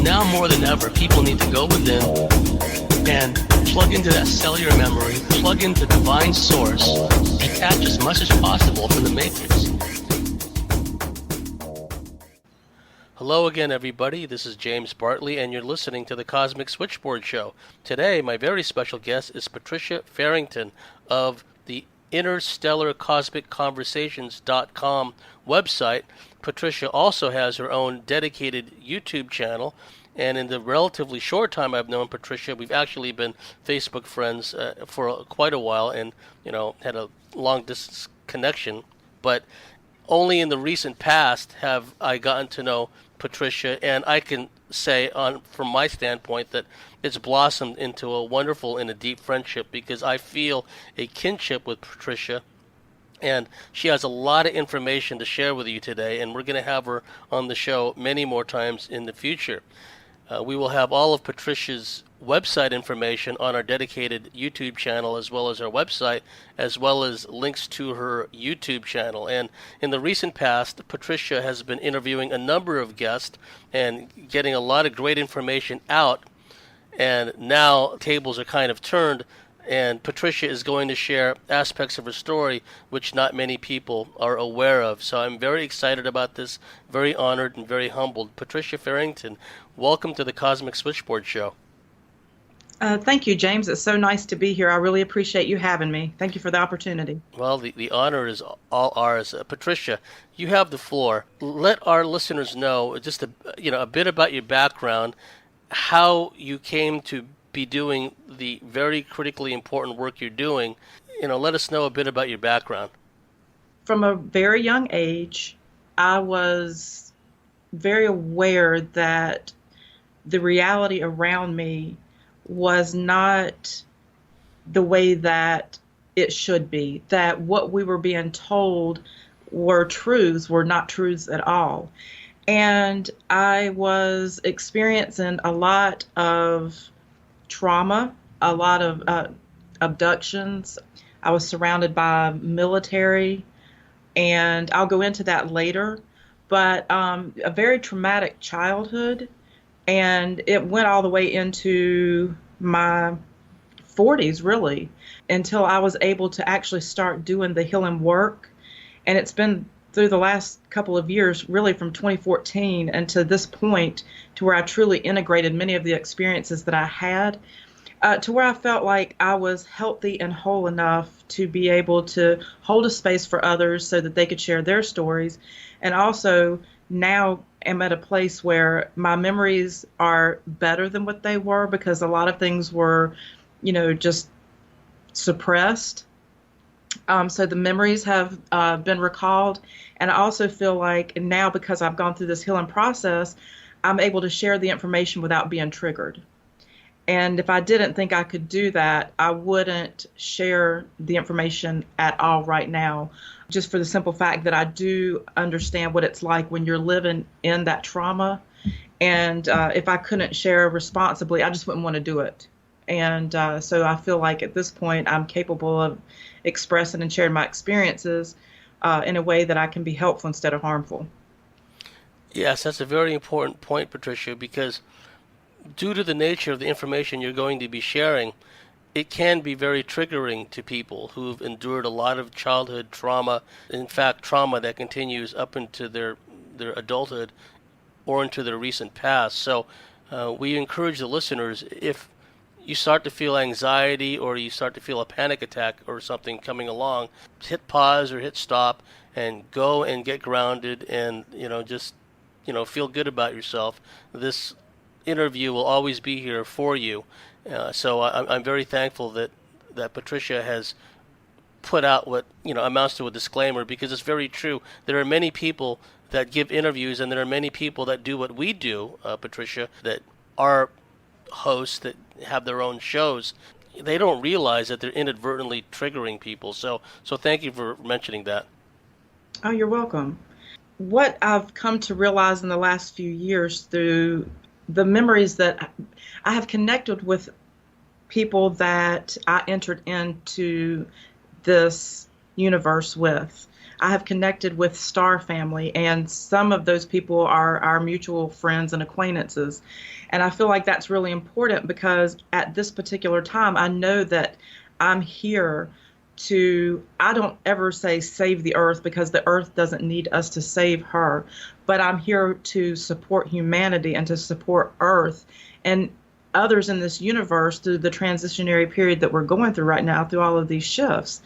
Now more than ever, people need to go within and plug into that cellular memory, plug into divine source, detach as much as possible from the matrix. Hello again, everybody. This is James Bartley, and you're listening to the Cosmic Switchboard Show. Today, my very special guest is Patricia Farrington of the InterstellarCosmicConversations.com website. Patricia also has her own dedicated YouTube channel, and in the relatively short time I've known Patricia, we've actually been Facebook friends for quite a while, and had a long distance connection. But only in the recent past have I gotten to know Patricia, and I can say from my standpoint that it's blossomed into a wonderful and a deep friendship, because I feel a kinship with Patricia, and she has a lot of information to share with you today, and we're going to have her on the show many more times in the future. We will have all of Patricia's website information on our dedicated YouTube channel, as well as our website, as well as links to her YouTube channel. And in the recent past, Patricia has been interviewing a number of guests and getting a lot of great information out. And now tables are kind of turned, and Patricia is going to share aspects of her story which not many people are aware of. So I'm very excited about this, very honored and very humbled. Patricia Farrington, welcome to the Cosmic Switchboard Show. Thank you, James. It's so nice to be here. I really appreciate you having me. Thank you for the opportunity. Well, the honor is all ours. Patricia, you have the floor. Let our listeners know just a bit about your background, how you came to be doing the very critically important work you're doing. Let us know a bit about your background. From a very young age, I was very aware that the reality around me was not the way that it should be, that what we were being told were truths were not truths at all. And I was experiencing a lot of trauma, a lot of abductions. I was surrounded by military, and I'll go into that later, but a very traumatic childhood, and it went all the way into my 40s, really, until I was able to actually start doing the healing work. And it's been through the last couple of years, really from 2014 and to this point, to where I truly integrated many of the experiences that I had, to where I felt like I was healthy and whole enough to be able to hold a space for others so that they could share their stories. And also now am at a place where my memories are better than what they were, because a lot of things were, just suppressed. So the memories have been recalled. And I also feel like now, because I've gone through this healing process, I'm able to share the information without being triggered. And if I didn't think I could do that, I wouldn't share the information at all right now, just for the simple fact that I do understand what it's like when you're living in that trauma. And if I couldn't share responsibly, I just wouldn't want to do it. And so I feel like at this point, I'm capable of expressing and sharing my experiences in a way that I can be helpful instead of harmful. Yes, that's a very important point, Patricia, because due to the nature of the information you're going to be sharing, it can be very triggering to people who've endured a lot of childhood trauma, in fact, trauma that continues up into their adulthood or into their recent past. So we encourage the listeners, if you start to feel anxiety or you start to feel a panic attack or something coming along, hit pause or hit stop and go and get grounded and, just feel good about yourself. This interview will always be here for you. So I'm very thankful that Patricia has put out what amounts to a disclaimer, because it's very true. There are many people that give interviews, and there are many people that do what we do, Patricia, that are hosts that have their own shows. They don't realize that they're inadvertently triggering people. So thank you for mentioning that. Oh, you're welcome. What I've come to realize in the last few years through the memories that I have connected with people that I entered into this universe with, I have connected with Star Family, and some of those people are our mutual friends and acquaintances. And I feel like that's really important because at this particular time, I know that I'm here I don't ever say save the earth because the earth doesn't need us to save her, but I'm here to support humanity and to support earth and others in this universe through the transitionary period that we're going through right now, through all of these shifts.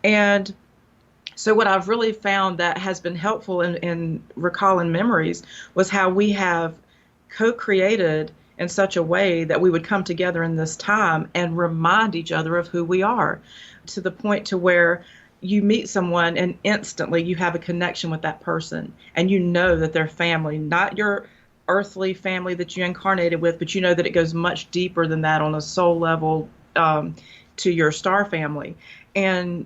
And so what I've really found that has been helpful in recalling memories was how we have co-created in such a way that we would come together in this time and remind each other of who we are, to the point to where you meet someone and instantly you have a connection with that person and you know that they're family, not your earthly family that you incarnated with, but you know that it goes much deeper than that on a soul level, to your star family. And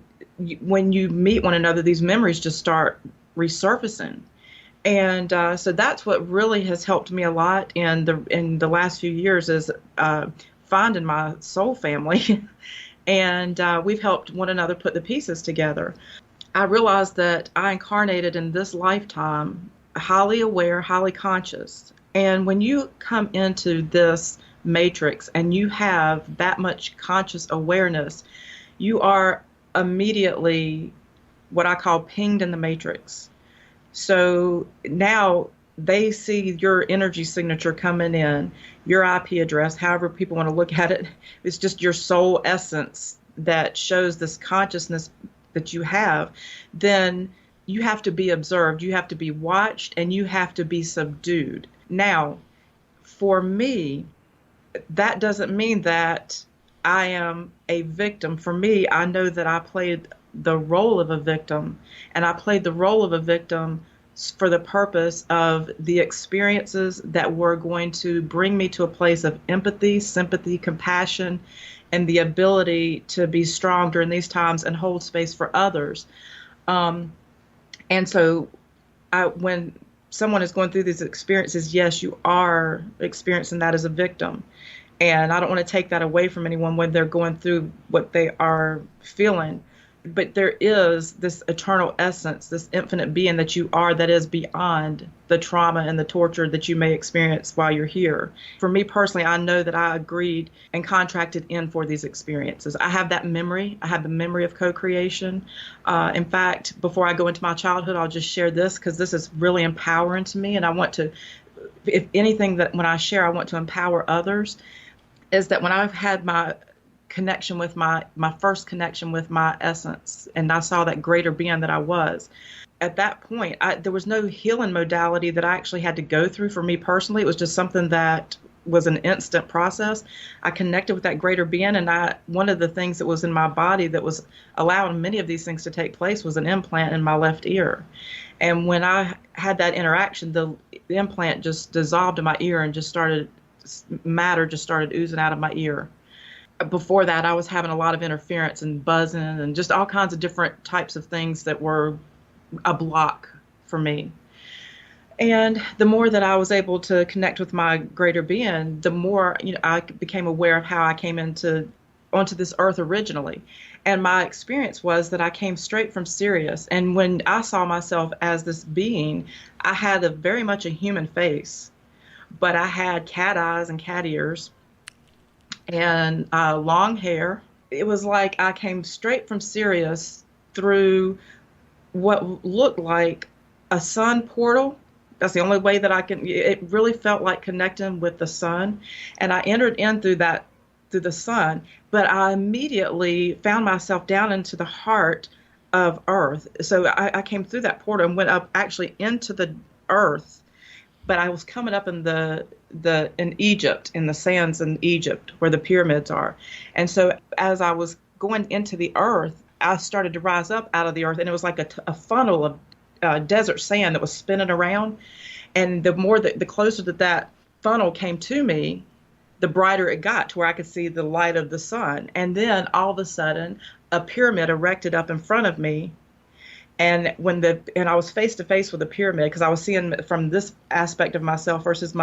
when you meet one another, these memories just start resurfacing. And so that's what really has helped me a lot in the last few years is finding my soul family. And we've helped one another put the pieces together. I realized that I incarnated in this lifetime highly aware, highly conscious. And when you come into this matrix and you have that much conscious awareness, you are immediately what I call pinged in the matrix. So now they see your energy signature coming in, your IP address, however people want to look at it. It's just your soul essence that shows this consciousness that you have. Then you have to be observed, you have to be watched, and you have to be subdued. Now, for me, that doesn't mean that I am a victim. For me, I know that I played the role of a victim, and I played the role of a victim for the purpose of the experiences that were going to bring me to a place of empathy, sympathy, compassion, and the ability to be strong during these times and hold space for others. And so when someone is going through these experiences, yes, you are experiencing that as a victim. And I don't want to take that away from anyone when they're going through what they are feeling. But there is this eternal essence, this infinite being that you are that is beyond the trauma and the torture that you may experience while you're here. For me personally, I know that I agreed and contracted in for these experiences. I have that memory. I have the memory of co-creation. In fact, before I go into my childhood, I'll just share this because this is really empowering to me. And I want to, if anything that when I share, I want to empower others, is that when I've had my connection with my first connection with my essence, and I saw that greater being that I was. At that point, there was no healing modality that I actually had to go through for me personally. It was just something that was an instant process. I connected with that greater being, and one of the things that was in my body that was allowing many of these things to take place was an implant in my left ear. And when I had that interaction, the implant just dissolved in my ear and matter just started oozing out of my ear. Before that, I was having a lot of interference and buzzing and just all kinds of different types of things that were a block for me. And the more that I was able to connect with my greater being, the more I became aware of how I came onto this earth originally. And my experience was that I came straight from Sirius. And when I saw myself as this being, I had very much a human face, but I had cat eyes and cat ears and long hair. It was like I came straight from Sirius through what looked like a sun portal. That's the only way that it really felt like connecting with the sun. And I entered in through the sun, but I immediately found myself down into the heart of Earth. So I came through that portal and went up actually into the earth, but I was coming up in Egypt, in the sands in Egypt where the pyramids are. And so as I was going into the earth, I started to rise up out of the earth, and it was like a funnel of desert sand that was spinning around. And the closer that funnel came to me, the brighter it got to where I could see the light of the sun. And then all of a sudden, a pyramid erected up in front of me. And I was face to face with the pyramid because I was seeing from this aspect of myself versus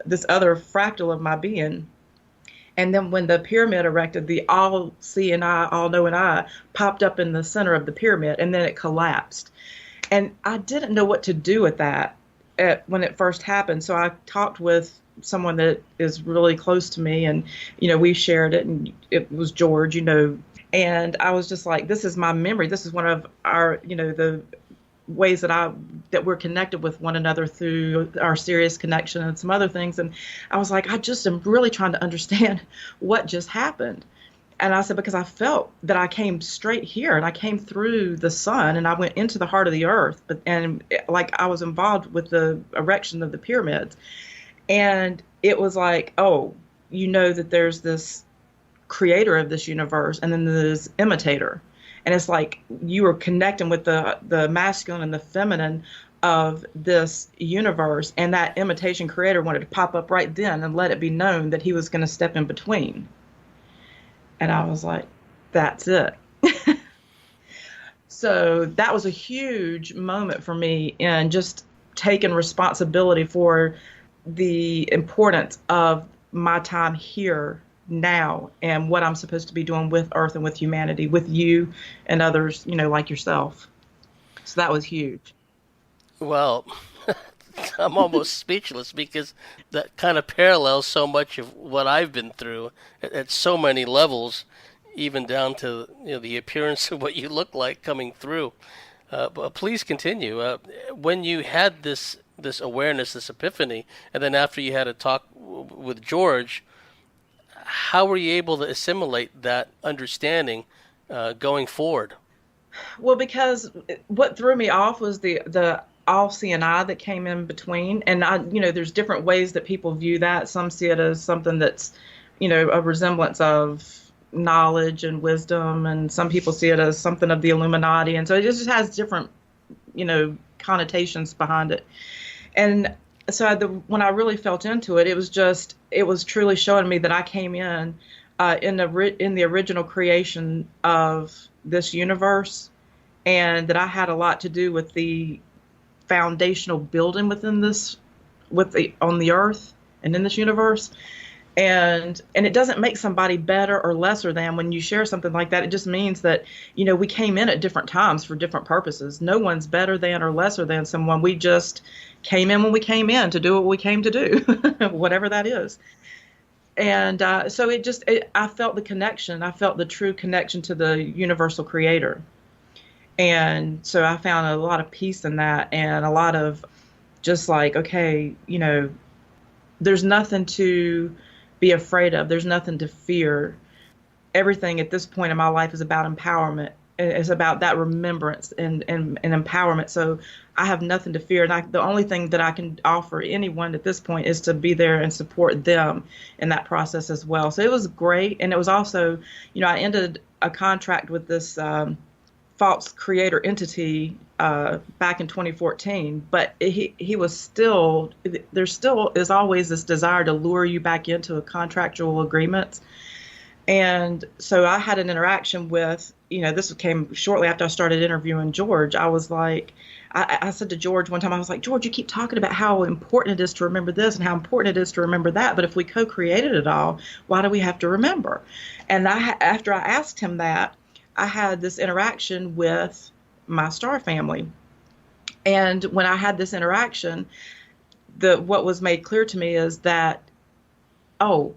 this other fractal of my being. And then when the pyramid erected, the all seeing eye, all knowing eye popped up in the center of the pyramid, and then it collapsed. And I didn't know what to do with that when it first happened. So I talked with someone that is really close to me, and we shared it, and it was George, and I was just like, this is my memory. This is one of our, the ways that we're connected with one another through our Sirius connection and some other things. And I was like, I just am really trying to understand what just happened. And I said, because I felt that I came straight here, and I came through the sun, and I went into the heart of the earth, and like I was involved with the erection of the pyramids. And it was like, oh, that there's this creator of this universe, and then there's imitator. And it's like you were connecting with the masculine and the feminine of this universe, and that imitation creator wanted to pop up right then and let it be known that he was going to step in between. And I was like, that's it. So that was a huge moment for me in just taking responsibility for the importance of my time here now and what I'm supposed to be doing with Earth and with humanity, with you and others, like yourself. So that was huge. Well, I'm almost speechless because that kind of parallels so much of what I've been through at so many levels, even down to the appearance of what you look like coming through. But please continue. When you had this awareness, this epiphany, and then after you had a talk with George, how were you able to assimilate that understanding going forward? Well, because what threw me off was the all-seeing eye that came in between. And there's different ways that people view that. Some see it as something that's, a resemblance of knowledge and wisdom, and some people see it as something of the Illuminati. And so it just has different, connotations behind it. And so when I really felt into it, it was truly showing me that I came in the original creation of this universe, and that I had a lot to do with the foundational building within this, on the earth and in this universe. And it doesn't make somebody better or lesser than when you share something like that. It just means that, we came in at different times for different purposes. No one's better than or lesser than someone. We just came in when we came in to do what we came to do, whatever that is. And so I felt the connection. I felt the true connection to the universal creator. And so I found a lot of peace in that, and a lot of just like, okay, there's nothing to be afraid of. There's nothing to fear. Everything at this point in my life is about empowerment. It's about that remembrance and empowerment. So I have nothing to fear. And the only thing that I can offer anyone at this point is to be there and support them in that process as well. So it was great. And it was also, I ended a contract with this false creator entity back in 2014, but he was still, there still is always this desire to lure you back into a contractual agreement. And so I had an interaction with, this came shortly after I started interviewing George. I was like, I said to George one time, I was like, George, you keep talking about how important it is to remember this and how important it is to remember that. But if we co-created it all, why do we have to remember? And after I asked him that, I had this interaction with my star family. And when I had this interaction, what was made clear to me is that, oh,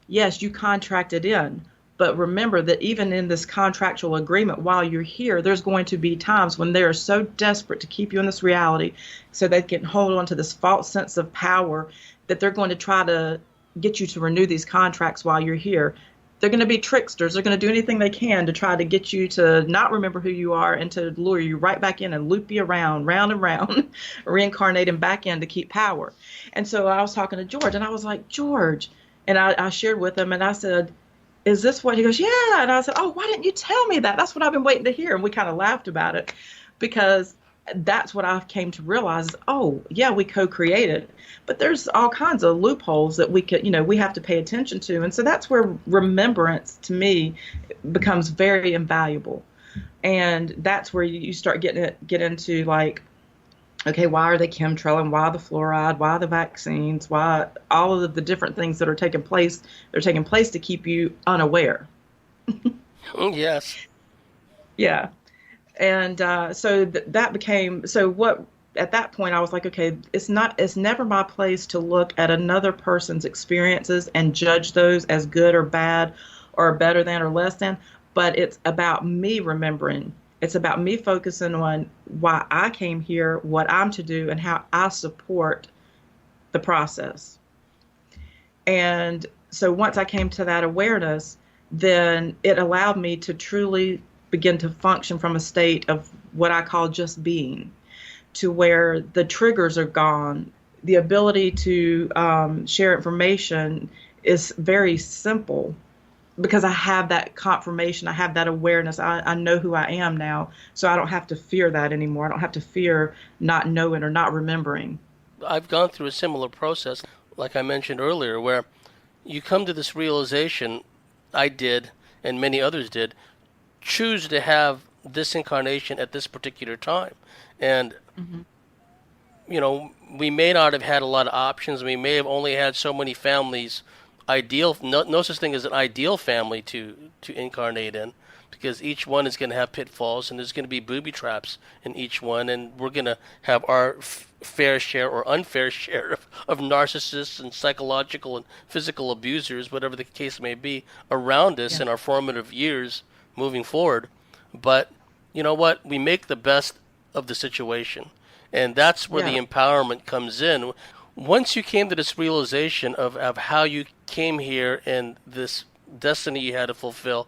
yes, you contracted in, but remember that even in this contractual agreement, while you're here, there's going to be times when they are so desperate to keep you in this reality so they can hold on to this false sense of power that they're going to try to get you to renew these contracts while you're here. They're going to be tricksters. They're going to do anything they can to try to get you to not remember who you are and to lure you right back in and loop you around, round and round, reincarnating back in to keep power. And so I was talking to George, and I was like, George, and I shared with him, and I said, is this what? He goes, yeah. And I said, oh, why didn't you tell me that? That's what I've been waiting to hear. And we kind of laughed about it because that's what I came to realize. Oh, yeah, we co-created, but there's all kinds of loopholes that we could, we have to pay attention to. And so that's where remembrance to me becomes very invaluable. And that's where you start get into like okay, why are they chemtrailing? Why the fluoride? Why the vaccines? Why all of the different things that are taking place? They're taking place to keep you unaware. Yes. Yeah. And so that became so what at that point I was like, okay, it's never my place to look at another person's experiences and judge those as good or bad or better than or less than, but it's about me remembering. It's about me focusing on why I came here, what I'm to do, and how I support the process. And so once I came to that awareness, then it allowed me to truly begin to function from a state of what I call just being, to where the triggers are gone. The ability to share information is very simple because I have that confirmation, I have that awareness. I know who I am now, so I don't have to fear that anymore. I don't have to fear not knowing or not remembering. I've gone through a similar process, like I mentioned earlier, where you come to this realization, I did, and many others did, choose to have this incarnation at this particular time. And, Mm-hmm. we may not have had a lot of options. We may have only had so many families, ideal, no such thing as an ideal family to incarnate in, because each one is going to have pitfalls and there's going to be booby traps in each one, and we're going to have our fair share or unfair share of narcissists and psychological and physical abusers, whatever the case may be, around us Yeah. in our formative years moving forward. But you know what? We make the best of the situation. And that's where the Yeah. empowerment comes in. Once you came to this realization of how you came here and this destiny you had to fulfill,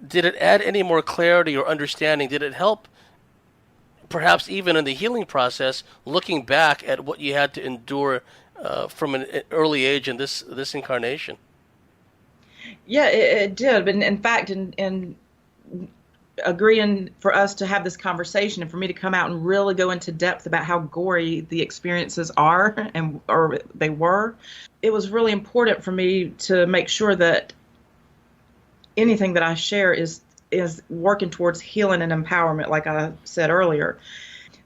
did it add any more clarity or understanding? Did it help, perhaps even in the healing process, looking back at what you had to endure from an early age in this incarnation? Yeah, it did. But in fact, in agreeing for us to have this conversation and for me to come out and really go into depth about how gory the experiences are and or they were, it was really important for me to make sure that anything that I share is working towards healing and empowerment, like I said earlier.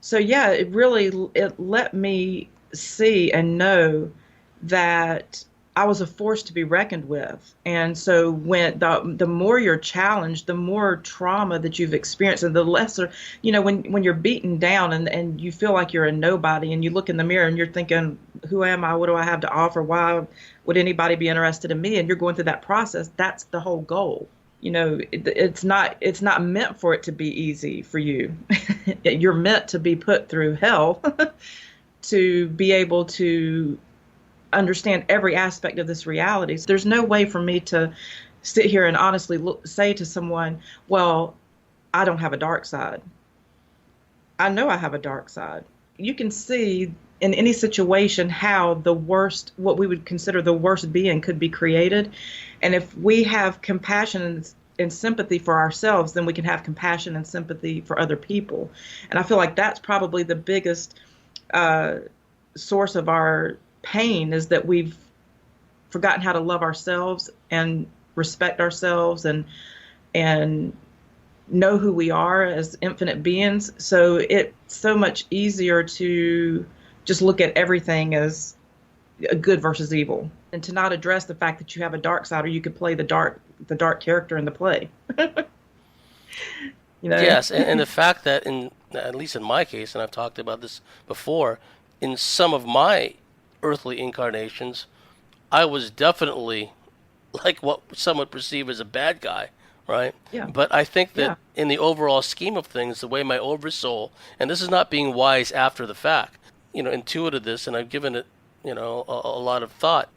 So yeah, it let me see and know that I was a force to be reckoned with. And so when the more you're challenged, the more trauma that you've experienced, and the lesser, when you're beaten down and you feel like you're a nobody, and you look in the mirror and you're thinking, who am I? What do I have to offer? Why would anybody be interested in me? And you're going through that process. That's the whole goal. It's not meant for it to be easy for you. You're meant to be put through hell to be able to understand every aspect of this reality. So there's no way for me to sit here and honestly say to someone, well, I don't have a dark side. I know I have a dark side. You can see in any situation how the worst, what we would consider the worst being, could be created. And if we have compassion and sympathy for ourselves, then we can have compassion and sympathy for other people. And I feel like that's probably the biggest source of our pain, is that we've forgotten how to love ourselves and respect ourselves and know who we are as infinite beings. So it's so much easier to just look at everything as a good versus evil, and to not address the fact that you have a dark side, or you could play the dark character in the play. Yes, and the fact that, at least in my case, and I've talked about this before, in some of my earthly incarnations, I was definitely like what some would perceive as a bad guy, right? Yeah. But I think that Yeah. in the overall scheme of things, the way my oversoul, and this is not being wise after the fact, intuited this, and I've given it, a lot of thought.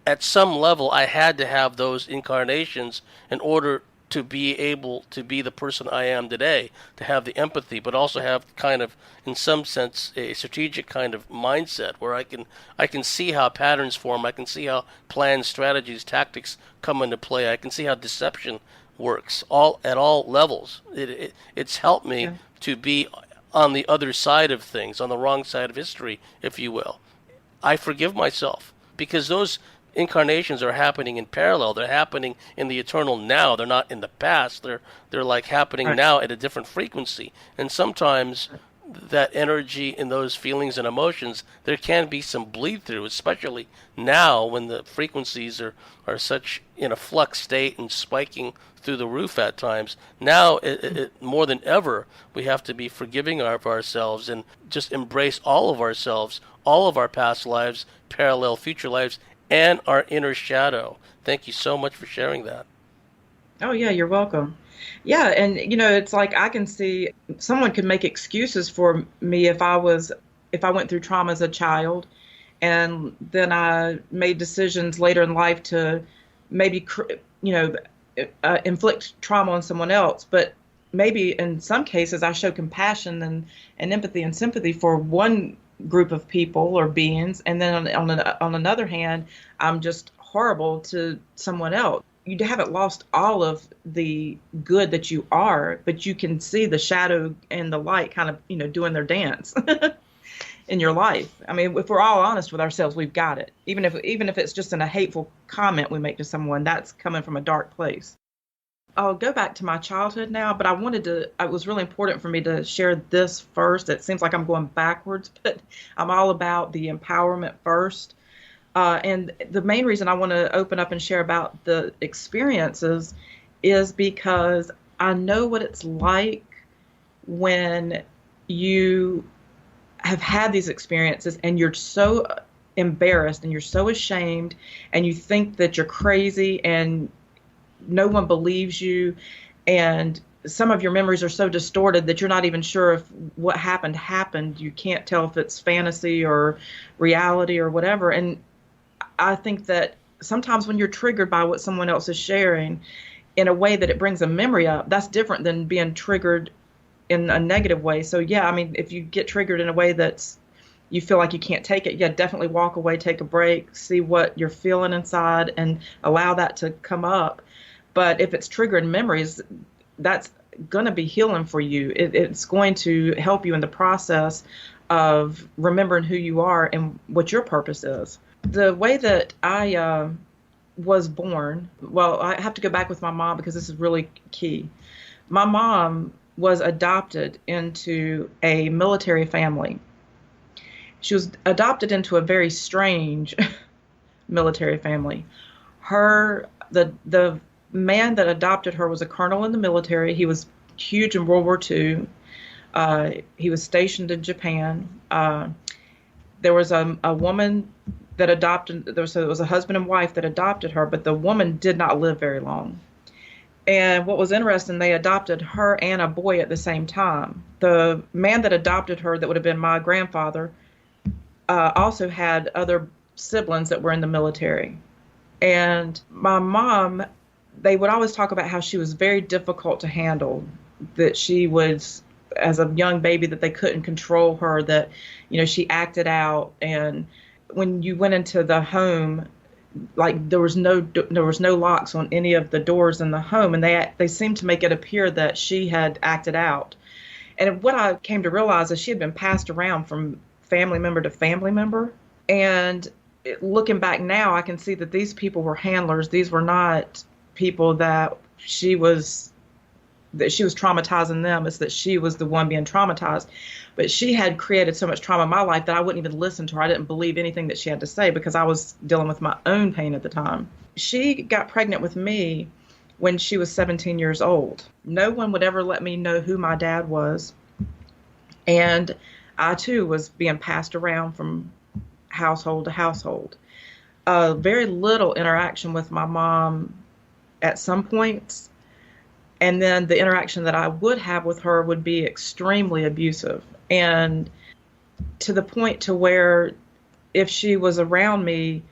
At some level, I had to have those incarnations in order to be able to be the person I am today, to have the empathy, but also have kind of, in some sense, a strategic kind of mindset where I can see how patterns form. I can see how plans, strategies, tactics come into play. I can see how deception works at all levels. It's helped me Yeah. to be on the other side of things, on the wrong side of history, if you will. I forgive myself because those incarnations are happening in parallel. They're happening in the eternal now. They're not in the past. They're like happening Right. now at a different frequency. And sometimes that energy and those feelings and emotions, there can be some bleed through, especially now when the frequencies are such in a flux state and spiking through the roof at times. Now, more than ever, we have to be forgiving of ourselves and just embrace all of ourselves, all of our past lives, parallel future lives, and our inner shadow. Thank you so much for sharing that. Oh, yeah, you're welcome. Yeah, and it's like I can see someone could make excuses for me if I went through trauma as a child, and then I made decisions later in life to maybe, inflict trauma on someone else. But maybe in some cases I show compassion and empathy and sympathy for one group of people or beings, and then on another hand, I'm just horrible to someone else. You haven't lost all of the good that you are, but you can see the shadow and the light kind of, doing their dance in your life. I mean, if we're all honest with ourselves, we've got it. Even if it's just in a hateful comment we make to someone, that's coming from a dark place. I'll go back to my childhood now, but it was really important for me to share this first. It seems like I'm going backwards, but I'm all about the empowerment first. And the main reason I want to open up and share about the experiences is because I know what it's like when you have had these experiences and you're so embarrassed and you're so ashamed and you think that you're crazy and no one believes you, and some of your memories are so distorted that you're not even sure if what happened. You can't tell if it's fantasy or reality or whatever. And I think that sometimes when you're triggered by what someone else is sharing in a way that it brings a memory up, that's different than being triggered in a negative way. So yeah, I mean, if you get triggered in a way that's you feel like you can't take it, yeah, definitely walk away, take a break, see what you're feeling inside and allow that to come up. But if it's triggering memories, that's going to be healing for you. It's going to help you in the process of remembering who you are and what your purpose is. The way that I was born, well, I have to go back with my mom because this is really key. My mom was adopted into a military family. She was adopted into a very strange military family. The man that adopted her was a colonel in the military. He was huge in World War II. He was stationed in Japan. There was a woman that adopted, there was a husband and wife that adopted her, but the woman did not live very long. And what was interesting, they adopted her and a boy at the same time. The man that adopted her, that would have been my grandfather, also had other siblings that were in the military. And my mom, they would always talk about how she was very difficult to handle, that she was, as a young baby, that they couldn't control her, that, she acted out. And when you went into the home, like there was no locks on any of the doors in the home, and they seemed to make it appear that she had acted out. And what I came to realize is she had been passed around from family member to family member. And looking back now, I can see that these people were handlers. These were not people that she was traumatizing them. It's that she was the one being traumatized. But she had created so much trauma in my life that I wouldn't even listen to her. I didn't believe anything that she had to say because I was dealing with my own pain at the time. She got pregnant with me when she was 17 years old. No one would ever let me know who my dad was. And I, too, was being passed around from household to household. Very little interaction with my mom at some points. And then the interaction that I would have with her would be extremely abusive. And to the point to where if she was around me,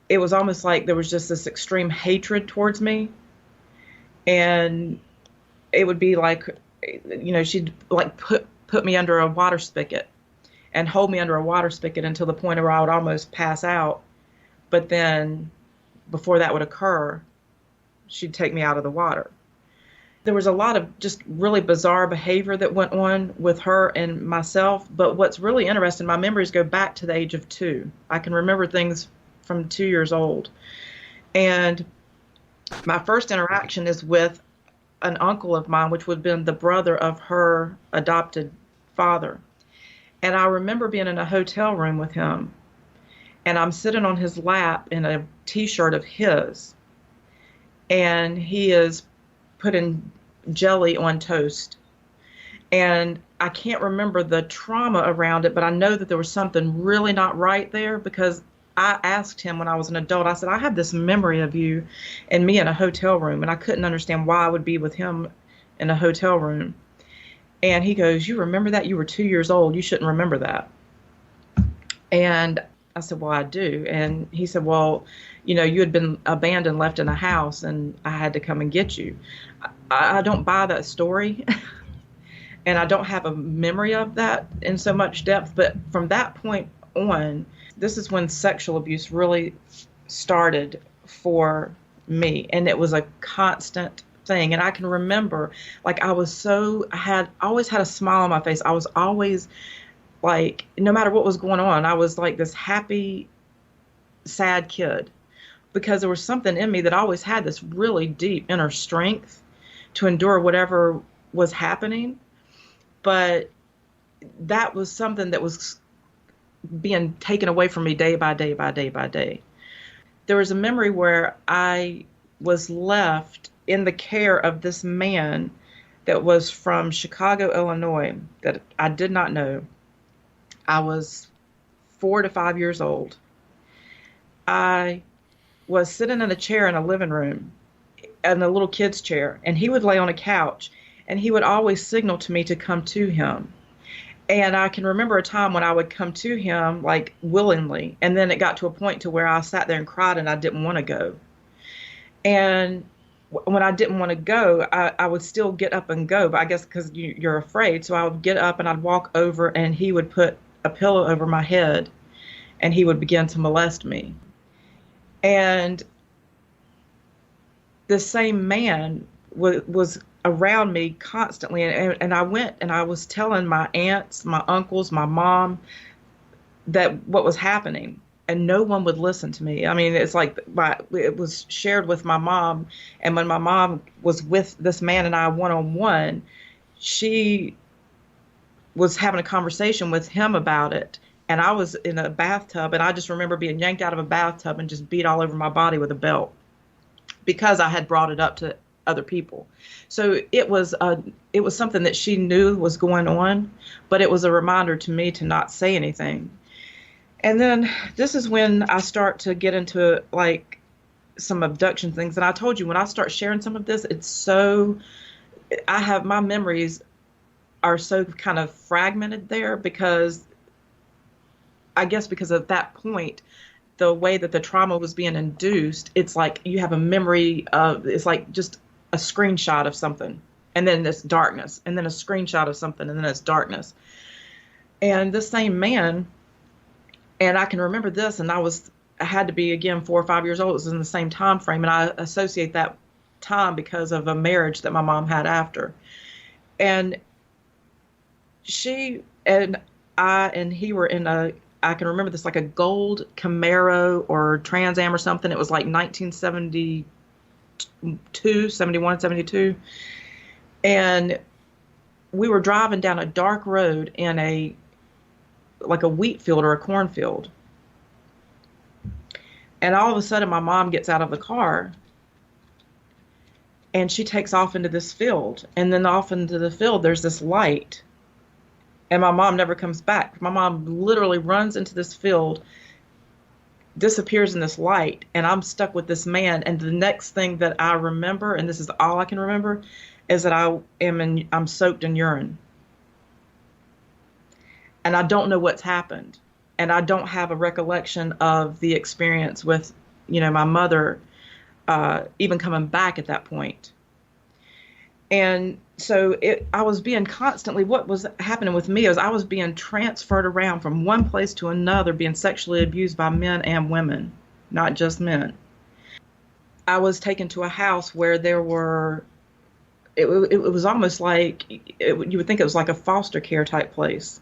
it was almost like there was just this extreme hatred towards me. And it would be like, she'd like put me under a water spigot and hold me under a water spigot until the point where I would almost pass out. But then before that would occur, she'd take me out of the water. There was a lot of just really bizarre behavior that went on with her and myself. But what's really interesting, my memories go back to the age of 2. I can remember things from 2 years old. And my first interaction is with an uncle of mine, which would have been the brother of her adopted father. And I remember being in a hotel room with him, and I'm sitting on his lap in a t-shirt of his, and he is putting jelly on toast. And I can't remember the trauma around it, but I know that there was something really not right there, because I asked him when I was an adult, I said, I have this memory of you and me in a hotel room, and I couldn't understand why I would be with him in a hotel room. And he goes, you remember that? You were 2 years old. You shouldn't remember that. And I said, well, I do. And he said, well, you had been abandoned, left in a house, and I had to come and get you. I don't buy that story. And I don't have a memory of that in so much depth. But from that point on, this is when sexual abuse really started for me. And it was a constant thing. And I can remember, like, I always had a smile on my face. I was always like, no matter what was going on, I was like this happy, sad kid, because there was something in me that always had this really deep inner strength to endure whatever was happening. But that was something that was being taken away from me day by day by day by day. There was a memory where I was left in the care of this man that was from Chicago, Illinois, that I did not know. I was 4 to 5 years old. I was sitting in a chair in a living room, in a little kid's chair, and he would lay on a couch, and he would always signal to me to come to him. And I can remember a time when I would come to him, like, willingly, and then it got to a point to where I sat there and cried and I didn't want to go. And when I didn't want to go, I would still get up and go, but I guess because you're afraid. So I would get up and I'd walk over, and he would put a pillow over my head, and he would begin to molest me. And the same man was around me constantly. And I went and I was telling my aunts, my uncles, my mom, that what was happening. And no one would listen to me. I mean, it's like it was shared with my mom. And when my mom was with this man and I one-on-one, she was having a conversation with him about it. And I was in a bathtub, and I just remember being yanked out of a bathtub and just beat all over my body with a belt, because I had brought it up to other people. So it was something that she knew was going on, but it was a reminder to me to not say anything. And then this is when I start to get into, like, some abduction things. And I told you, when I start sharing some of this, my memories are so kind of fragmented there, because I guess because at that point, the way that the trauma was being induced, it's like you have a memory of, it's like just a screenshot of something, and then it's darkness, and then a screenshot of something, and then it's darkness. And the same man, and I can remember this, and I had to be, again, 4 or 5 years old. It was in the same time frame, and I associate that time because of a marriage that my mom had after. And she and I and he were in I can remember this, like a gold Camaro or Trans Am or something. It was like 1972, 71, 72. And we were driving down a dark road in like a wheat field or a cornfield. And all of a sudden, my mom gets out of the car, and she takes off into this field. And then off into the field, there's this light. And my mom never comes back. My mom literally runs into this field, disappears in this light, and I'm stuck with this man. And the next thing that I remember, and this is all I can remember, is that I'm soaked in urine. And I don't know what's happened. And I don't have a recollection of the experience with, my mother even coming back at that point. And so I was being constantly, what was happening with me is I was being transferred around from one place to another, being sexually abused by men and women, not just men. I was taken to a house where there were, it was almost like, you would think it was like a foster care type place.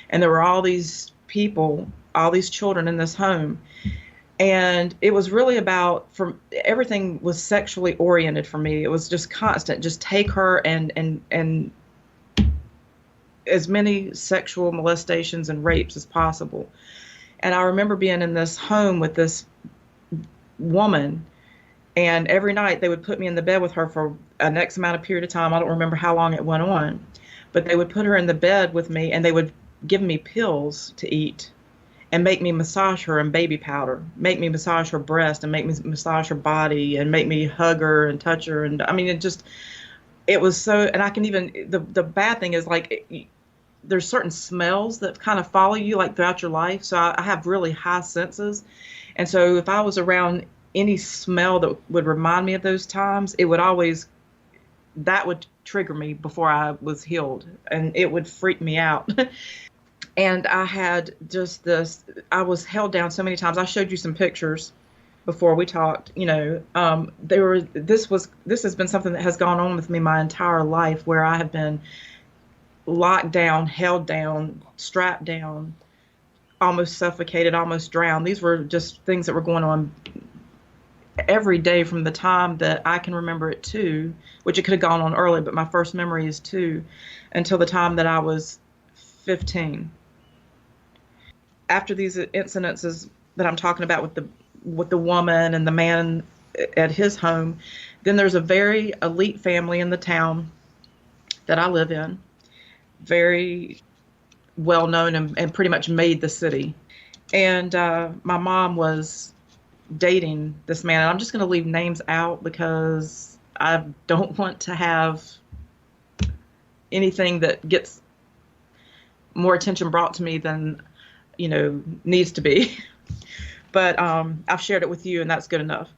And there were all these people, all these children in this home. And it was really everything was sexually oriented for me. It was just constant, just take her and as many sexual molestations and rapes as possible. And I remember being in this home with this woman, and every night they would put me in the bed with her for an X amount of period of time. I don't remember how long it went on, but they would put her in the bed with me, and they would give me pills to eat and make me massage her in baby powder, make me massage her breast and make me massage her body and make me hug her and touch her. And I mean, it was so, and I can even, the bad thing is like, there's certain smells that kind of follow you like throughout your life. So I have really high senses. And so if I was around any smell that would remind me of those times, that would trigger me before I was healed, and it would freak me out. And I had just I was held down so many times. I showed you some pictures before we talked, this has been something that has gone on with me my entire life, where I have been locked down, held down, strapped down, almost suffocated, almost drowned. These were just things that were going on every day from the time that I can remember it to, which it could have gone on early, but my first memory is 2, until the time that I was 15. After these incidences that I'm talking about with the woman and the man at his home, then there's a very elite family in the town that I live in, very well known and pretty much made the city. And my mom was dating this man, and I'm just going to leave names out because I don't want to have anything that gets more attention brought to me than needs to be. But I've shared it with you, and that's good enough.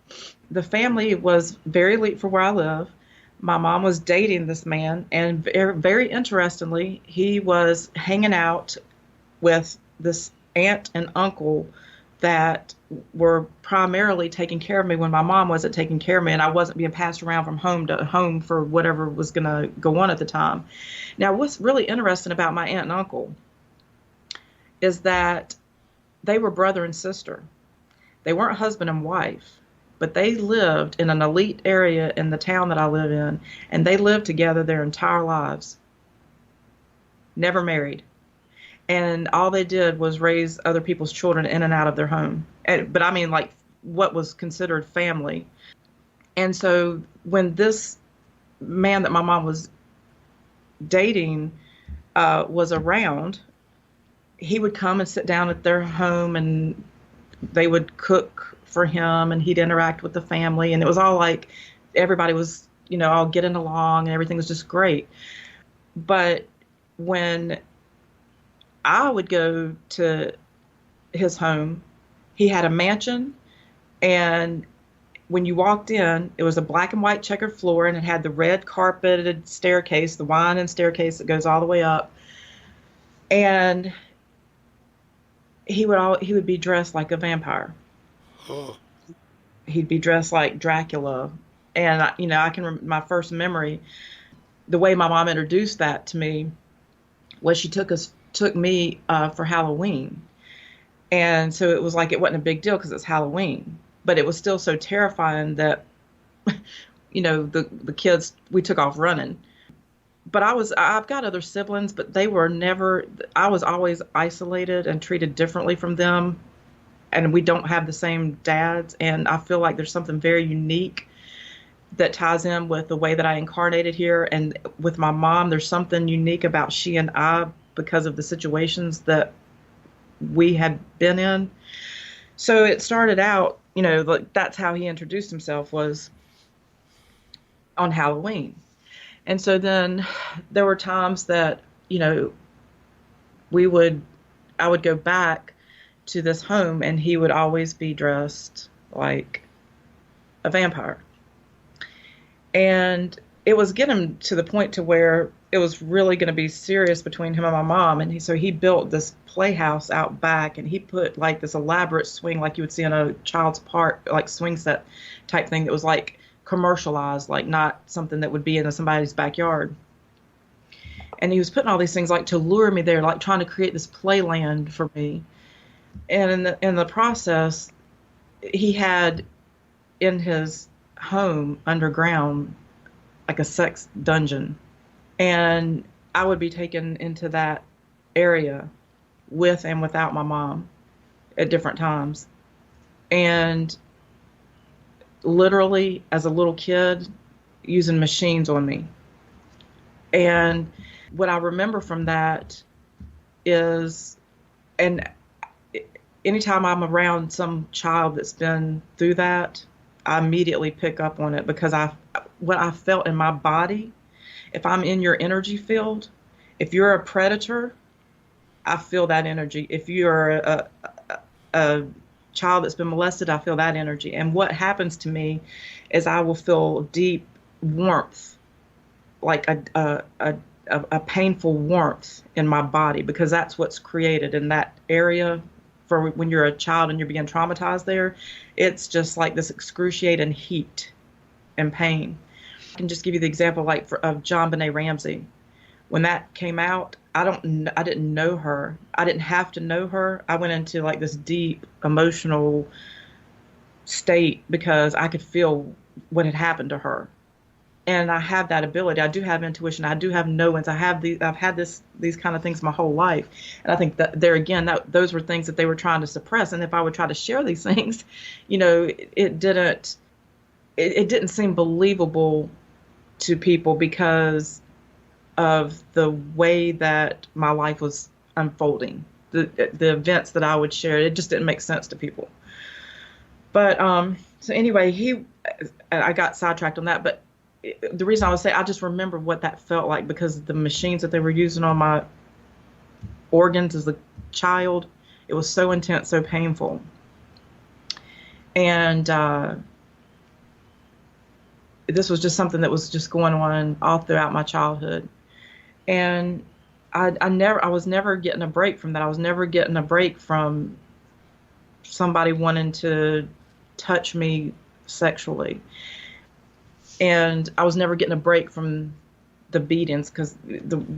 The family was very elite for where I live. My mom was dating this man, and very, very interestingly, he was hanging out with this aunt and uncle that were primarily taking care of me when my mom wasn't taking care of me, and I wasn't being passed around from home to home for whatever was going to go on at the time. Now, what's really interesting about my aunt and uncle is that they were brother and sister. They weren't husband and wife, but they lived in an elite area in the town that I live in, and they lived together their entire lives, never married. And all they did was raise other people's children in and out of their home. But I mean, like, what was considered family. And so when this man that my mom was dating was around, he would come and sit down at their home, and they would cook for him, and he'd interact with the family. And it was all like everybody was, all getting along, and everything was just great. But when I would go to his home, he had a mansion, and when you walked in, it was a black and white checkered floor, and it had the red carpeted staircase, the winding staircase that goes all the way up. And he would be dressed like a vampire. Oh. He'd be dressed like Dracula. And I can my first memory, the way my mom introduced that to me was she took me for Halloween. And so it was like, it wasn't a big deal because it's Halloween, but it was still so terrifying that, the kids, we took off running. But I've got other siblings, but I was always isolated and treated differently from them. And we don't have the same dads. And I feel like there's something very unique that ties in with the way that I incarnated here. And with my mom, there's something unique about she and I because of the situations that we had been in. So it started out, like that's how he introduced himself, was on Halloween. And so then there were times that, I would go back to this home, and he would always be dressed like a vampire. And it was getting to the point to where it was really going to be serious between him and my mom. And so he built this playhouse out back, and he put like this elaborate swing like you would see in a child's park, like swing set type thing that was like commercialized, like not something that would be in somebody's backyard. And he was putting all these things like to lure me there, like trying to create this playland for me. And in the process, he had in his home underground like a sex dungeon. And I would be taken into that area with and without my mom at different times. And literally, as a little kid, using machines on me. And what I remember from that is, and anytime I'm around some child that's been through that, I immediately pick up on it because what I felt in my body, if I'm in your energy field, if you're a predator, I feel that energy. If you're a child that's been molested, I feel that energy. And what happens to me is I will feel deep warmth, like a painful warmth in my body, because that's what's created in that area. For when you're a child and you're being traumatized there, it's just like this excruciating heat and pain. I can just give you the example of John Benet Ramsey. When that came out, I didn't know her. I didn't have to know her. I went into like this deep emotional state because I could feel what had happened to her. And I have that ability. I do have intuition. I do have knowings. I've had these kind of things my whole life. And I think that there again, those were things that they were trying to suppress. And if I would try to share these things, it didn't seem believable to people because of the way that my life was unfolding. The events that I would share, it just didn't make sense to people. But so anyway, I got sidetracked on that, but the reason I was saying, I just remember what that felt like because the machines that they were using on my organs as a child, it was so intense, so painful. And this was just something that was just going on all throughout my childhood. And I was never getting a break from that. I was never getting a break from somebody wanting to touch me sexually. And I was never getting a break from the beatings because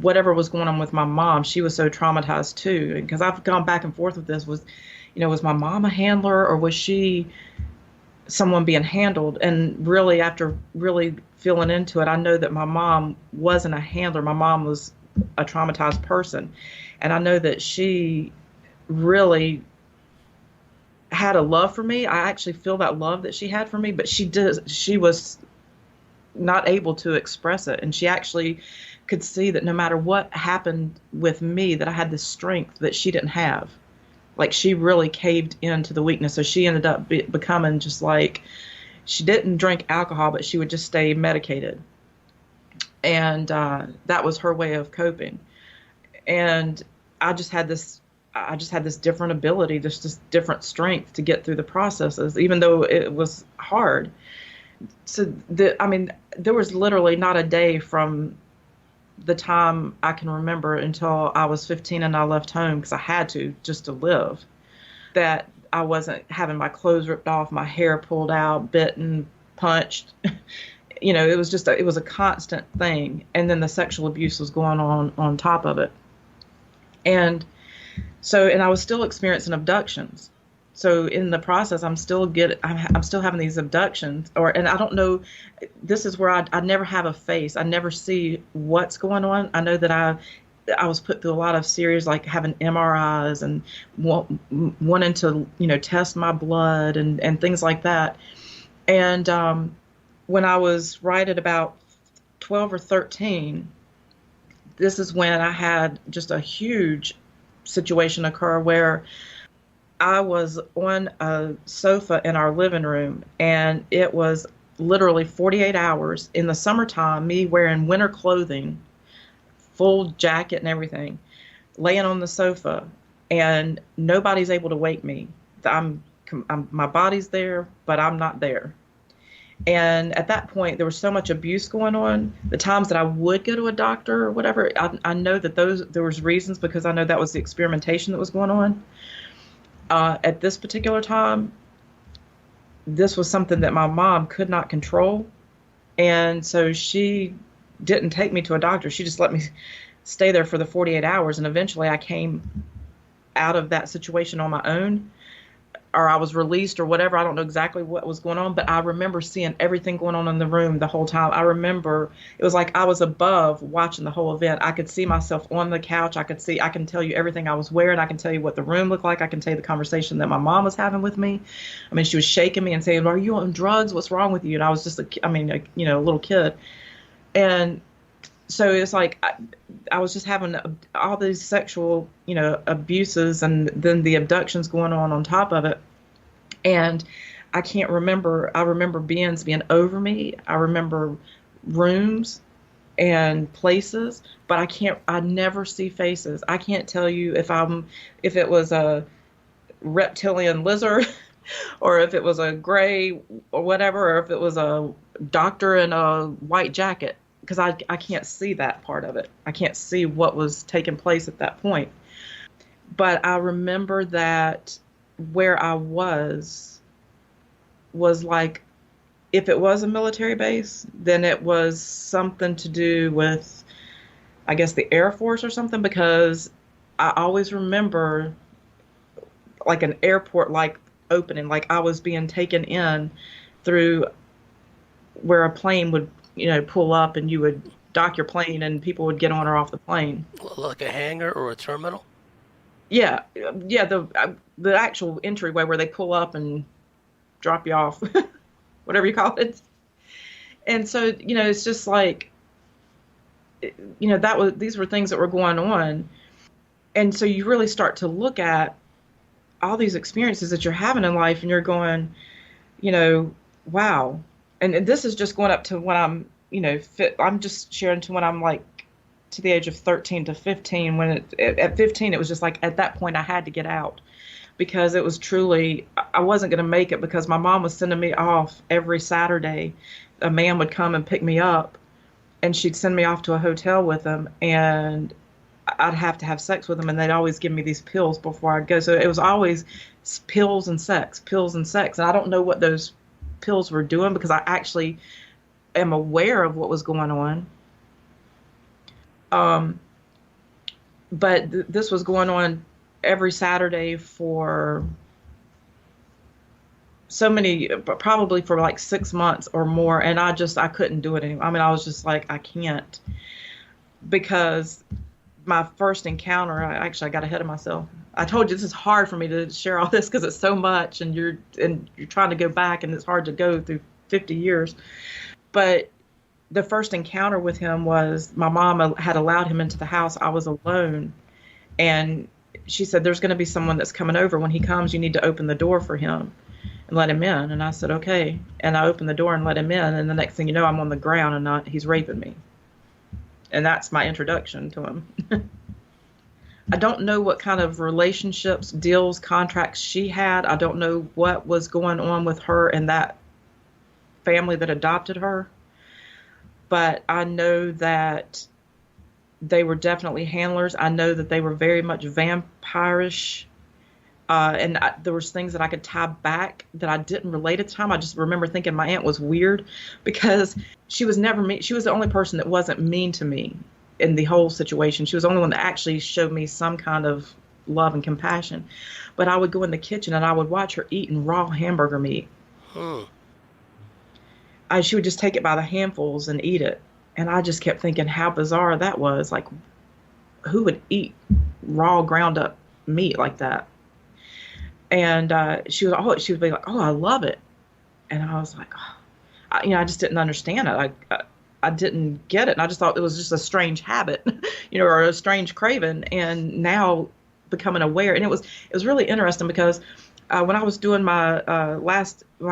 whatever was going on with my mom, she was so traumatized too. Because I've gone back and forth with this. Was my mom a handler or was she someone being handled? And really, after really feeling into it, I know that my mom wasn't a handler. My mom was a traumatized person. And I know that she really had a love for me. I actually feel that love that she had for me, but she was not able to express it. And she actually could see that no matter what happened with me, that I had this strength that she didn't have. Like she really caved into the weakness. So she ended up becoming just like, she didn't drink alcohol, but she would just stay medicated. And that was her way of coping. And I just had this different ability, just this different strength to get through the processes, even though it was hard. So there was literally not a day from the time I can remember until I was 15 and I left home because I had to just to live, that I wasn't having my clothes ripped off, my hair pulled out, bitten, punched. It was a constant thing. And then the sexual abuse was going on top of it. And I was still experiencing abductions. So in the process, I'm still having these abductions, and I don't know. This is where I never have a face. I never see what's going on. I know that I was put through a lot of series, like having MRIs and wanting to test my blood and things like that. And when I was right at about 12 or 13, this is when I had just a huge situation occur where I was on a sofa in our living room, and it was literally 48 hours in the summertime, me wearing winter clothing, full jacket and everything, laying on the sofa, and nobody's able to wake me. My body's there, but I'm not there. And at that point, there was so much abuse going on. The times that I would go to a doctor or whatever, I know that there was reasons, because I know that was the experimentation that was going on. At this particular time, this was something that my mom could not control. And so she didn't take me to a doctor. She just let me stay there for the 48 hours. And eventually I came out of that situation on my own. or I was released or whatever. I don't know exactly what was going on, but I remember seeing everything going on in the room the whole time. I remember it was like I was above watching the whole event. I could see myself on the couch. I can tell you everything I was wearing. I can tell you what the room looked like. I can tell you the conversation that my mom was having with me. I mean, she was shaking me and saying, "Are you on drugs? What's wrong with you?" And I was just a little kid. And so it's like I was just having all these sexual, abuses, and then the abductions going on top of it. And I can't remember. I remember beings being over me. I remember rooms and places, but I never see faces. I can't tell you if it was a reptilian lizard or if it was a gray or whatever, or if it was a doctor in a white jacket, because I can't see that part of it. I can't see what was taking place at that point. But I remember that where I was like, if it was a military base, then it was something to do with, I guess, the Air Force or something, because I always remember like an airport like opening, like I was being taken in through where a plane would, pull up and you would dock your plane and people would get on or off the plane. Like a hangar or a terminal? Yeah, the actual entryway where they pull up and drop you off, whatever you call it. And so, it's just like, these were things that were going on. And so you really start to look at all these experiences that you're having in life, and you're going, wow. And this is just going up to when I'm, I'm just sharing to when I'm like to the age of 13 to 15, when at 15, it was just like, at that point I had to get out, because it was truly, I wasn't going to make it, because my mom was sending me off every Saturday. A man would come and pick me up, and she'd send me off to a hotel with him, and I'd have to have sex with him, and they'd always give me these pills before I'd go. So it was always pills and sex. And I don't know what those pills were doing, because I actually am aware of what was going on. But this was going on every Saturday for so many, probably for like 6 months or more. And I couldn't do it anymore. I mean, I was just like, I can't, because my first encounter, I got ahead of myself. I told you this is hard for me to share all this because it's so much, and you're trying to go back, and it's hard to go through 50 years. But the first encounter with him was, my mom had allowed him into the house. I was alone, and she said, "There's going to be someone that's coming over. When he comes, you need to open the door for him and let him in." And I said, "Okay." And I opened the door and let him in, and the next thing you know, I'm on the ground, and he's raping me. And that's my introduction to him. I don't know what kind of relationships, deals, contracts she had. I don't know what was going on with her and that family that adopted her. But I know that they were definitely handlers. I know that they were very much vampirish. There was things that I could tie back that I didn't relate at the time. I just remember thinking my aunt was weird, because she was never mean. She was the only person that wasn't mean to me in the whole situation. She was the only one that actually showed me some kind of love and compassion. But I would go in the kitchen and I would watch her eating raw hamburger meat. She would just take it by the handfuls and eat it. And I just kept thinking how bizarre that was. Like, who would eat raw ground up meat like that? And she would be like, "Oh, I love it." And I was like, oh. I just didn't understand it. I didn't get it. And I just thought it was just a strange habit, or a strange craving. And now becoming aware. And it was really interesting, because when I was doing my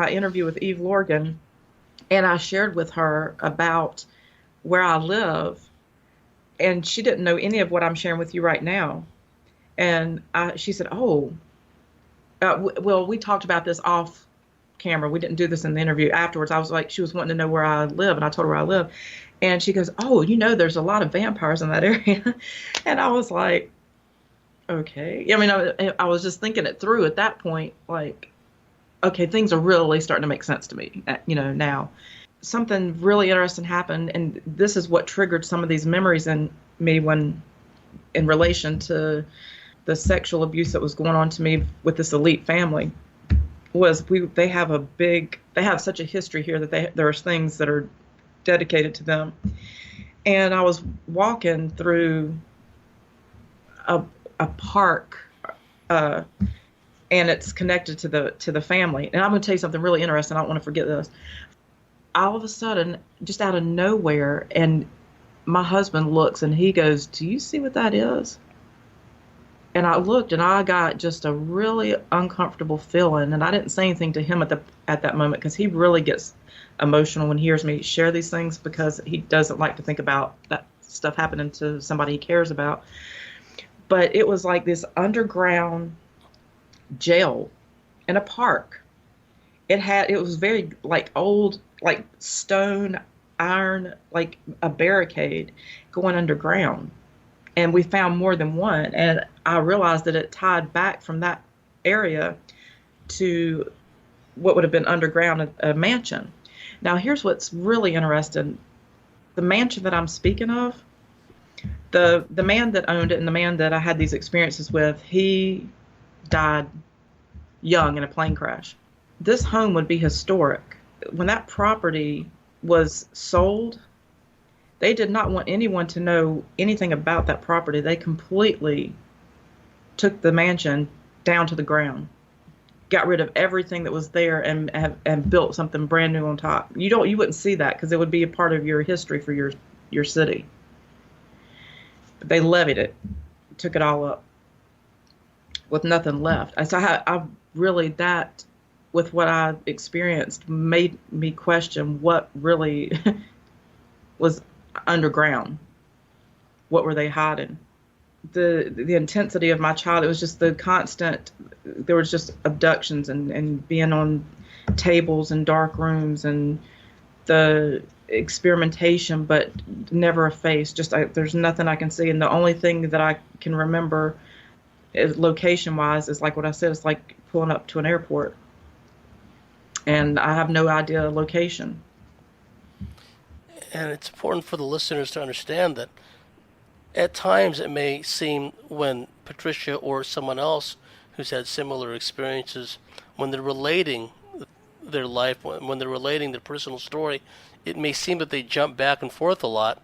interview with Eve Lorgan, and I shared with her about where I live, and she didn't know any of what I'm sharing with you right now. And she said, "Oh, well, we talked about this off camera. We didn't do this in the interview." Afterwards, I was like, she was wanting to know where I live, and I told her where I live. And she goes, "Oh, there's a lot of vampires in that area." And I was like, okay. I mean, I was just thinking it through at that point, like, okay, things are really starting to make sense to me, now. Something really interesting happened, and this is what triggered some of these memories in me in relation to the sexual abuse that was going on to me with this elite family. was they have such a history here that there's things that are dedicated to them. And I was walking through a park, uh, and it's connected to the family. And I'm going to tell you something really interesting. I don't want to forget this. All of a sudden, just out of nowhere, and my husband looks and he goes, "Do you see what that is?" And I looked and I got just a really uncomfortable feeling. And I didn't say anything to him at that moment, because he really gets emotional when he hears me share these things, because he doesn't like to think about that stuff happening to somebody he cares about. But it was like this underground jail in a park. It was very like old, like stone, iron, like a barricade going underground. And we found more than one. And I realized that it tied back from that area to what would have been underground, a mansion. Now, here's what's really interesting. The mansion that I'm speaking of, the man that owned it and the man that I had these experiences with, he died young in a plane crash. This home would be historic. When that property was sold, they did not want anyone to know anything about that property. They completely took the mansion down to the ground, got rid of everything that was there, and built something brand new on top. You wouldn't see that because it would be a part of your history for your city. But they levied it, took it all up with nothing left. So I really, that, with what I experienced, made me question what really was underground. What were they hiding? The intensity of my child, it was just the constant, there was just abductions and being on tables and dark rooms and the experimentation, but never a face. There's nothing I can see. And the only thing that I can remember is location-wise is like what I said, it's like pulling up to an airport. And I have no idea location. And it's important for the listeners to understand that at times it may seem, when Patricia or someone else who's had similar experiences, when they're relating their life, when they're relating their personal story, it may seem that they jump back and forth a lot.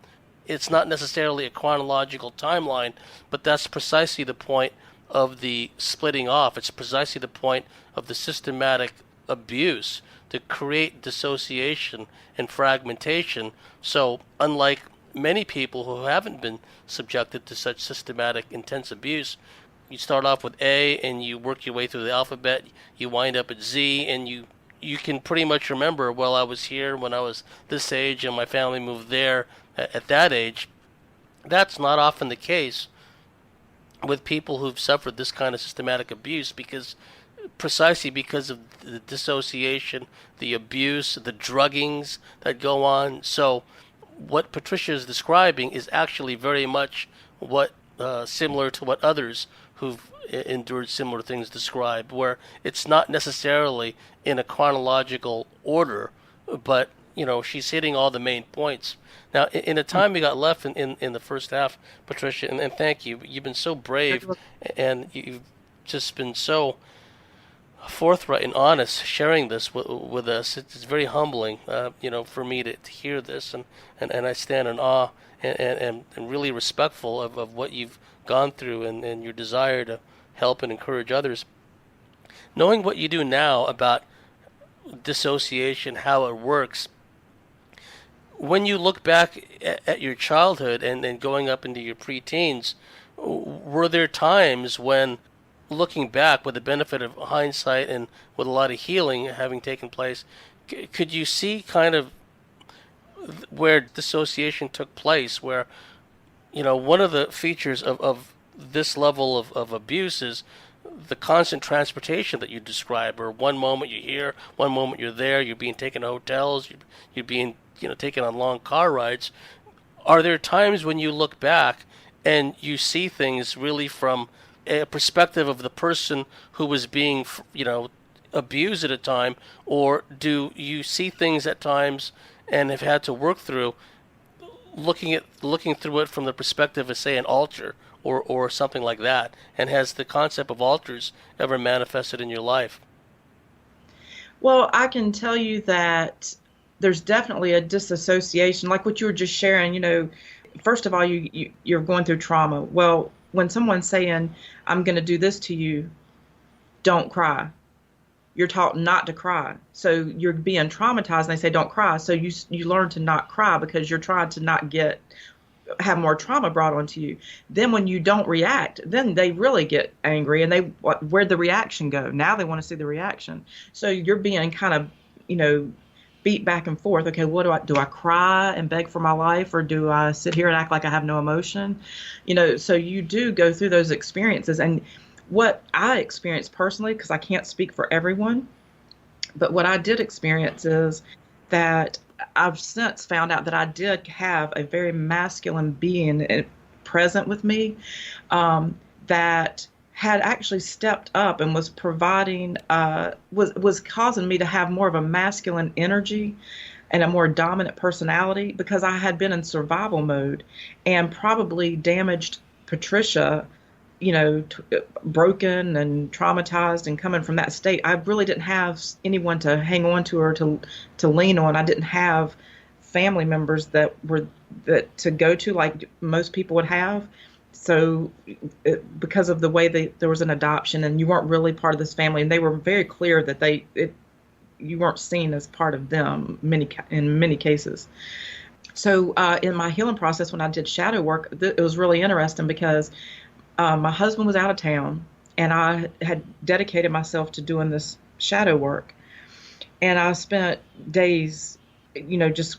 It's not necessarily a chronological timeline, but that's precisely the point of the splitting off. It's precisely the point of the systematic abuse to create dissociation and fragmentation. So unlike many people who haven't been subjected to such systematic, intense abuse, you start off with A and you work your way through the alphabet, you wind up at Z, and you can pretty much remember, well, I was here when I was this age and my family moved there at that age. That's not often the case with people who've suffered this kind of systematic abuse, precisely because of the dissociation, the abuse, the druggings that go on. So what Patricia is describing is actually very much similar to what others who've endured similar things describe, where it's not necessarily in a chronological order, but she's hitting all the main points. Now, in the time we got left in the first half, Patricia, and thank you, you've been so brave, and you've just been so forthright and honest sharing this with us. It's very humbling, for me to hear this, and I stand in awe and really respectful of what you've gone through and your desire to help and encourage others. Knowing what you do now about dissociation, how it works, when you look back at your childhood and going up into your preteens, were there times when, looking back with the benefit of hindsight and with a lot of healing having taken place, could you see kind of where dissociation took place, where one of the features of this level of abuse is the constant transportation that you describe, or one moment you're here, one moment you're there, you're being taken to hotels, you're being taken on long car rides. Are there times when you look back and you see things really from a perspective of the person who was being abused at a time, or do you see things at times and have had to work through looking through it from the perspective of, say, an altar or something like that? And has the concept of altars ever manifested in your life? Well, I can tell you that there's definitely a disassociation, like what you were just sharing. First of all, you're going through trauma. Well, when someone's saying, "I'm going to do this to you," don't cry. You're taught not to cry. So you're being traumatized, and they say, "Don't cry." So you learn to not cry because you're trying to not have more trauma brought onto you. Then when you don't react, then they really get angry, and where'd the reaction go? Now they want to see the reaction. So you're being kind of, beat back and forth. Okay, what do I cry and beg for my life, or do I sit here and act like I have no emotion? So you do go through those experiences. And what I experienced personally, because I can't speak for everyone, but what I did experience is that I've since found out that I did have a very masculine being present with me, that had actually stepped up and was providing, was causing me to have more of a masculine energy and a more dominant personality, because I had been in survival mode and probably damaged Patricia, broken and traumatized, and coming from that state. I really didn't have anyone to hang on to or to lean on. I didn't have family members that to go to like most people would have. So because of the way there was an adoption and you weren't really part of this family, and they were very clear that you weren't seen as part of them in many cases. So in my healing process, when I did shadow work, it was really interesting because my husband was out of town, and I had dedicated myself to doing this shadow work. And I spent days, just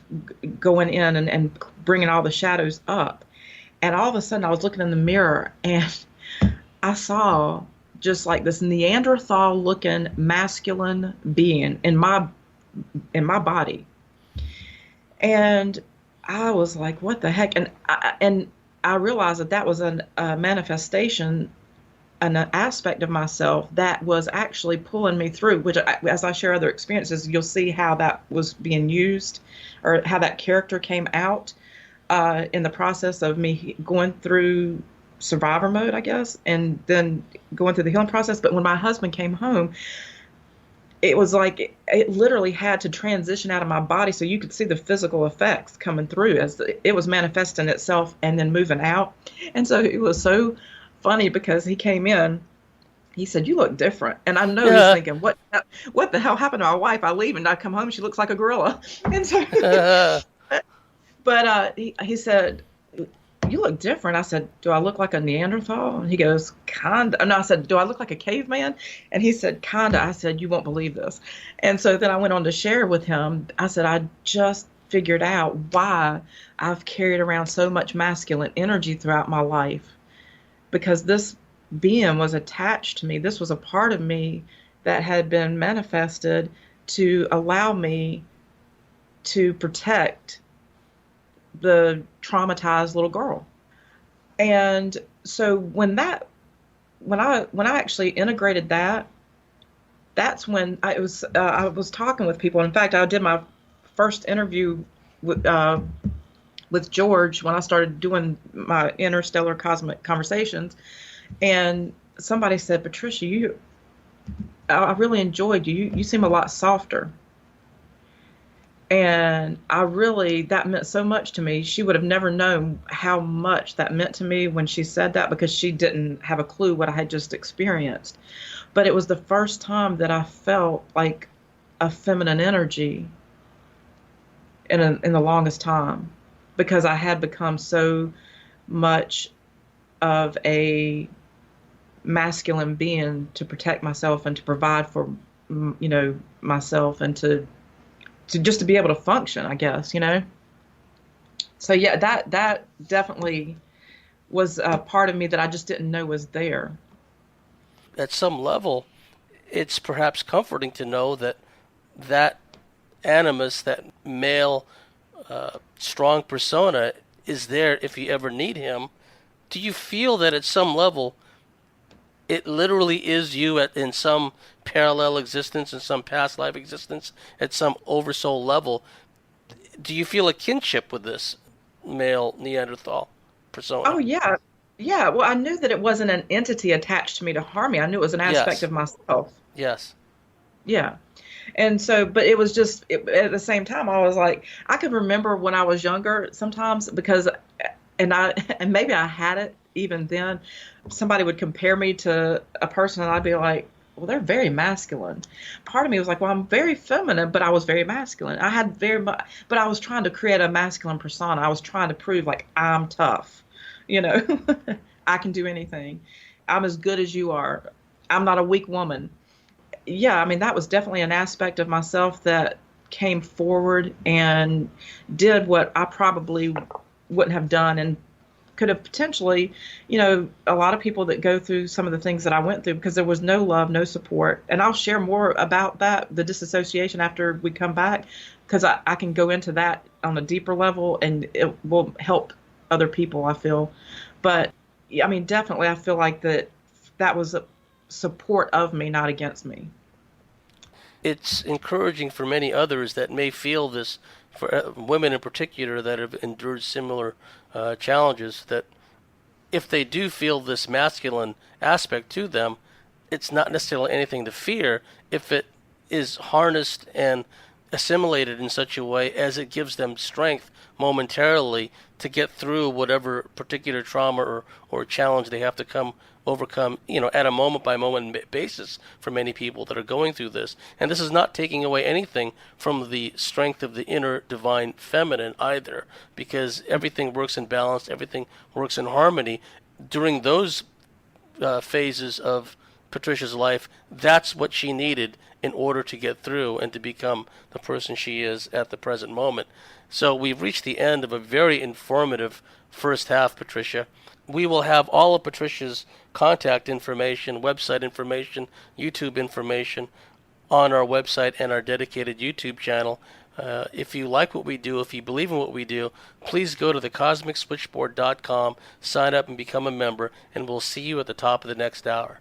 going in and bringing all the shadows up. And all of a sudden I was looking in the mirror, and I saw just like this Neanderthal looking masculine being in my body. And I was like, what the heck? And I realized that was a manifestation, an aspect of myself that was actually pulling me through, which, as I share other experiences, you'll see how that was being used, or how that character came out in the process of me going through survivor mode, I guess, and then going through the healing process. But when my husband came home, it was like it literally had to transition out of my body, so you could see the physical effects coming through as it was manifesting itself and then moving out. And so it was so funny because he came in, he said, "You look different." And I know he's thinking, what the hell happened to my wife? I leave and I come home, she looks like a gorilla. And so, but he said, "You look different." I said, "Do I look like a Neanderthal?" And he goes, "Kinda." No, I said, "Do I look like a caveman?" And he said, "Kinda." I said, "You won't believe this." And so then I went on to share with him. I said, "I just figured out why I've carried around so much masculine energy throughout my life, because this being was attached to me. This was a part of me that had been manifested to allow me to protect the traumatized little girl." And so when I actually integrated that, that's when I was talking with people. In fact, I did my first interview with George when I started doing my interstellar cosmic conversations, and somebody said, "Patricia, I really enjoyed you. You seem a lot softer." And that meant so much to me. She would have never known how much that meant to me when she said that, because she didn't have a clue what I had just experienced. But it was the first time that I felt like a feminine energy in the longest time, because I had become so much of a masculine being to protect myself and to provide for, myself, and to just to be able to function, I guess, So yeah, that definitely was a part of me that I just didn't know was there. At some level, it's perhaps comforting to know that animus, that male strong persona, is there if you ever need him. Do you feel that at some level it literally is you in some parallel existence, in some past life existence, at some oversoul level? Do you feel a kinship with this male Neanderthal persona? Oh yeah. Yeah. Well, I knew that it wasn't an entity attached to me to harm me. I knew it was an aspect Yes. of myself. Yes. Yeah. And so, but it was just at the same time, I was like, I could remember when I was younger sometimes because, and I, and maybe I had it even then. Somebody would compare me to a person, and I'd be like, well, they're very masculine. Part of me was like, well, I'm very feminine, but I was very masculine. I had very much, but I was trying to create a masculine persona. I was trying to prove like I'm tough, you know, I can do anything. I'm as good as you are. I'm not a weak woman. Yeah, I mean, that was definitely an aspect of myself that came forward and did what I probably wouldn't have done and could have potentially, a lot of people that go through some of the things that I went through because there was no love, no support. And I'll share more about that, the disassociation, after we come back, because I can go into that on a deeper level and it will help other people, I feel. But I mean, definitely, I feel like that was a support of me, not against me. It's encouraging for many others that may feel this, for women in particular that have endured similar challenges, that if they do feel this masculine aspect to them, it's not necessarily anything to fear if it is harnessed and assimilated in such a way as it gives them strength momentarily to get through whatever particular trauma or challenge they have to overcome, at a moment by moment basis for many people that are going through this. And this is not taking away anything from the strength of the inner divine feminine either, because everything works in balance, everything works in harmony. During those phases of Patricia's life, that's what she needed in order to get through and to become the person she is at the present moment. So we've reached the end of a very informative first half, Patricia. We will have all of Patricia's contact information, website information, YouTube information on our website and our dedicated YouTube channel. If you like what we do, if you believe in what we do, please go to thecosmicswitchboard.com, sign up and become a member, and we'll see you at the top of the next hour.